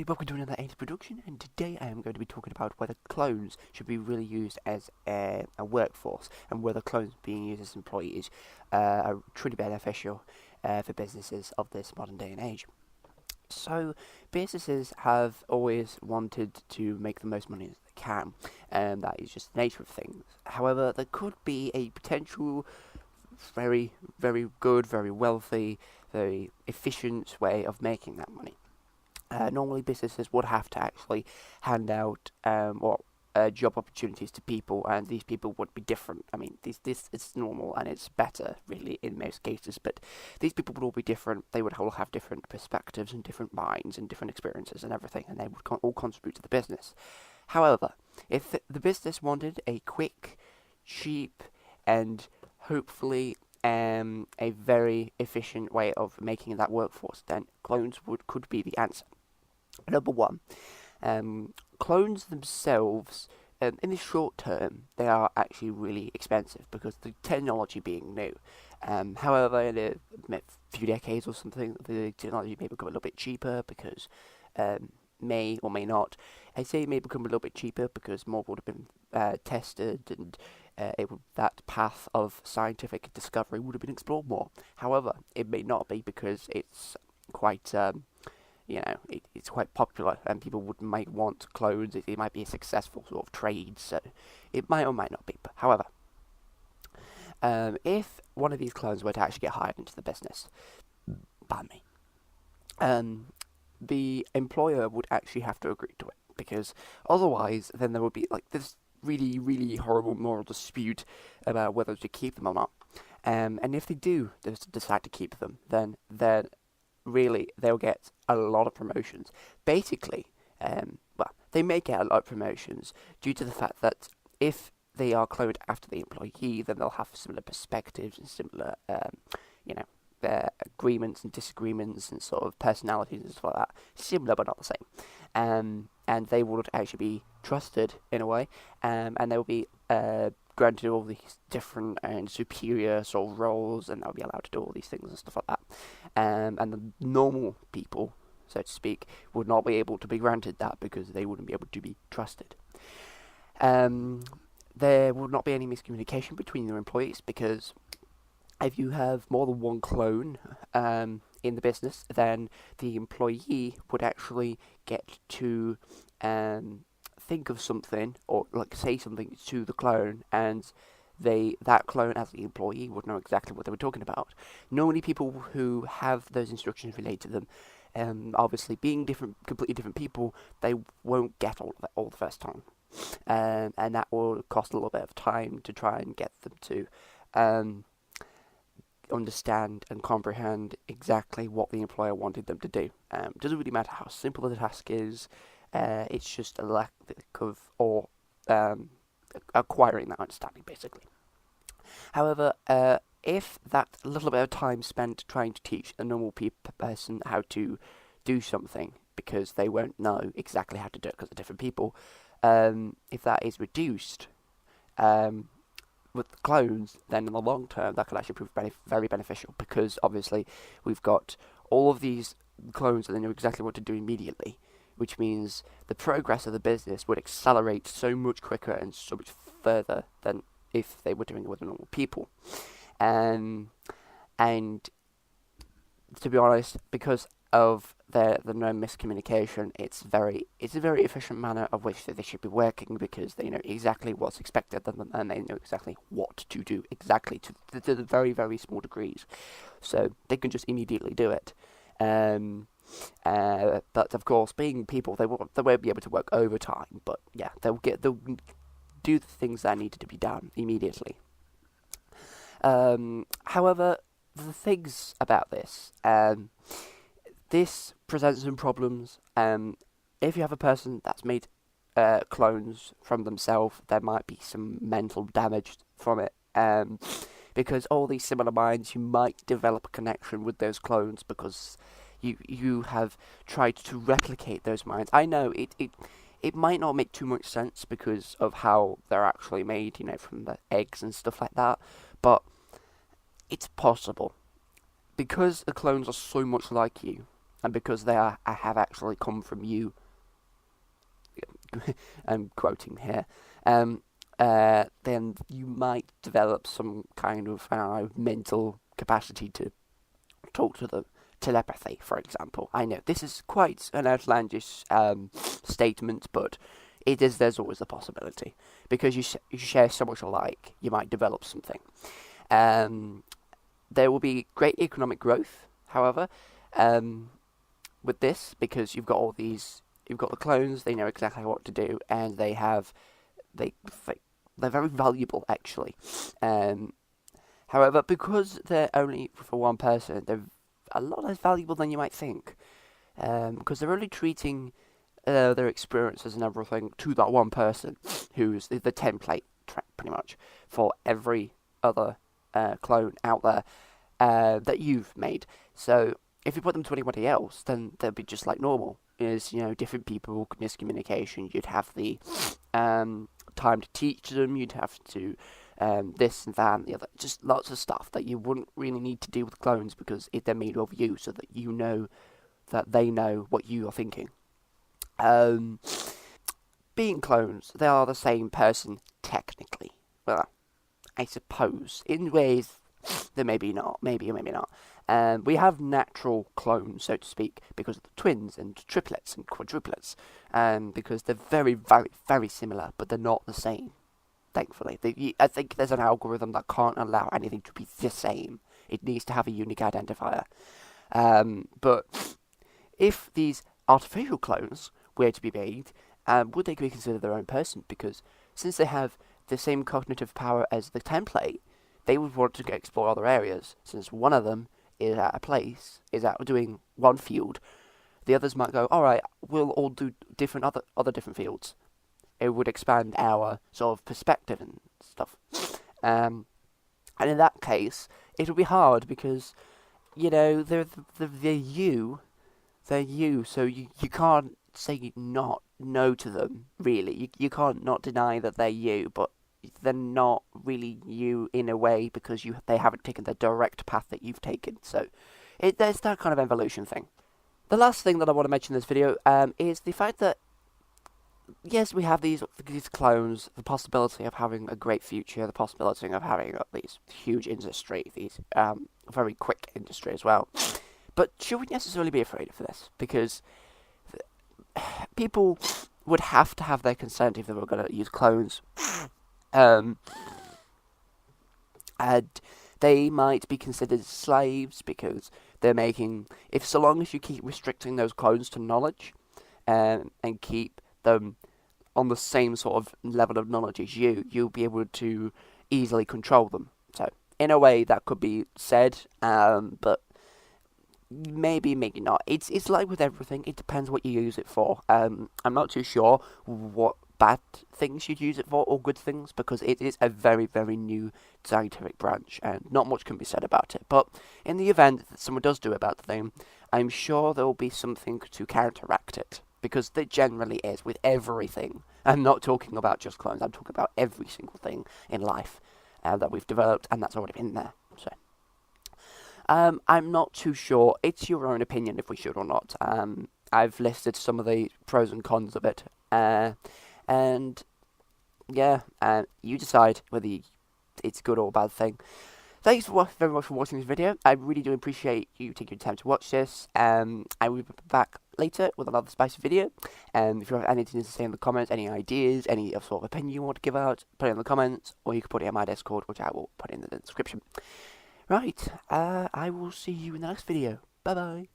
welcome to another 80s production, and today I am going to be talking about whether clones should be really used as a workforce, and whether clones being used as employees are truly beneficial for businesses of this modern day and age. So, businesses have always wanted to make the most money as they can, and that is just the nature of things. However, there could be a potential very, very good, very wealthy, very efficient way of making that money. Normally, businesses would have to actually hand out job opportunities to people, and these people would be different. I mean, this is normal and it's better, really, in most cases. But these people would all be different. They would all have different perspectives and different minds and different experiences and everything, and they would all contribute to the business. However, if the business wanted a quick, cheap, and hopefully a very efficient way of making that workforce, then clones could be the answer. Number one, clones themselves, in the short term, they are actually really expensive because the technology being new. However, in a few decades or something, the technology may become a little bit cheaper because may or may not. I say it may become a little bit cheaper because more would have been tested, and that path of scientific discovery would have been explored more. However, it may not be because it's quite it's quite popular, and people might want clones. It might be a successful sort of trade, so it might or might not be. But however, if one of these clones were to actually get hired into the business, pardon me, the employer would actually have to agree to it, because otherwise, then there would be like this really, really horrible moral dispute about whether to keep them or not. And if they do decide to keep them, then really they'll get a lot of promotions. Basically, they may get a lot of promotions due to the fact that if they are cloned after the employee, then they'll have similar perspectives and similar, agreements and disagreements and sort of personalities and stuff like that. Similar but not the same. And they would actually be trusted in a way, and they will be granted all these different and superior sort of roles, and they'll be allowed to do all these things and stuff like that. And the normal people, so to speak, would not be able to be granted that because they wouldn't be able to be trusted. There would not be any miscommunication between your employees, because if you have more than one clone in the business, then the employee would actually get to think of something or say something to the clone, and that clone as the employee would know exactly what they were talking about. Normally, people who have those instructions relayed to them, obviously being completely different people, they won't get all the first time, and that will cost a little bit of time to try and get them to understand and comprehend exactly what the employer wanted them to do. It doesn't really matter how simple the task is. It's just a lack of acquiring that understanding, basically. However, if that little bit of time spent trying to teach a normal person how to do something, because they won't know exactly how to do it because they're different people, if that is reduced with clones, then in the long term that could actually prove very beneficial, because obviously we've got all of these clones and they know exactly what to do immediately, which means the progress of the business would accelerate so much quicker and so much further than if they were doing it with normal people. And to be honest, because of the no miscommunication, it's a very efficient manner of which they should be working, because they know exactly what's expected of them, and they know exactly what to do exactly to the very, very small degrees, so they can just immediately do it. But of course, being people, they won't be able to work overtime. But yeah, they'll do the things that needed to be done immediately. However, the things about this, this presents some problems. If you have a person that's made clones from themselves, there might be some mental damage from it. Because all these similar minds, you might develop a connection with those clones because you have tried to replicate those minds. I know it might not make too much sense because of how they're actually made, from the eggs and stuff like that, but it's possible. Because the clones are so much like you, and because they have actually come from you, I'm quoting here, then you might develop some kind of, I don't know, mental capacity to talk to them. Telepathy, for example. I know this is quite an outlandish statement, but there's always a possibility. Because you share so much alike, you might develop something. Um, there will be great economic growth, however, with this, because you've got the clones, they know exactly what to do, and they they're very valuable, actually. Um, However, because they're only for one person, they're a lot less valuable than you might think. Because they're only treating their experiences and everything to that one person, who's the template, pretty much, for every other clone out there that you've made. So if you put them to anybody else, then they'll be just like normal. Is different people, miscommunication. You'd have the time to teach them. You'd have to this and that and the other. Just lots of stuff that you wouldn't really need to do with clones because they're made of you, so that you know that they know what you are thinking. Um, Being clones, they are the same person technically. Well, I suppose in ways that maybe not, maybe or maybe not. We have natural clones, so to speak, because of the twins and triplets and quadruplets, because they're very, very, very similar, but they're not the same. Thankfully, I think there's an algorithm that can't allow anything to be the same. It needs to have a unique identifier. But if these artificial clones were to be made, would they be considered their own person? Because since they have the same cognitive power as the template, they would want to explore other areas. Since one of them is at a place, is out doing one field, the others might go, all right, we'll all do other different fields. It would expand our sort of perspective and stuff. And in that case, it would be hard because, they're you. They're you, so you can't say not no to them, really. You can't not deny that they're you, but they're not really you in a way because they haven't taken the direct path that you've taken. So there's that kind of evolution thing. The last thing that I want to mention in this video is the fact that yes, we have these clones, the possibility of having a great future, the possibility of having these huge industry, these very quick industry as well. But should we necessarily be afraid of this? Because people would have to have their consent if they were going to use clones. And they might be considered slaves because they're making... so long as you keep restricting those clones to knowledge, and keep them on the same sort of level of knowledge as you'll be able to easily control them. So, in a way, that could be said, but maybe not. It's like with everything, it depends what you use it for. I'm not too sure what bad things you'd use it for, or good things, because it is a very, very new scientific branch, and not much can be said about it. But in the event that someone does do a bad thing, I'm sure there will be something to counteract it. Because there generally is with everything. I'm not talking about just clones, I'm talking about every single thing in life that we've developed, and that's already been there. So, I'm not too sure. It's your own opinion if we should or not. I've listed some of the pros and cons of it. And, yeah, you decide whether it's a good or a bad thing. Thanks very much for watching this video. I really do appreciate you taking your time to watch this. I will be back later with another spicy video. If you have anything to say in the comments, any ideas, any sort of opinion you want to give out, put it in the comments, or you can put it in my Discord, which I will put in the description. Right, I will see you in the next video. Bye bye.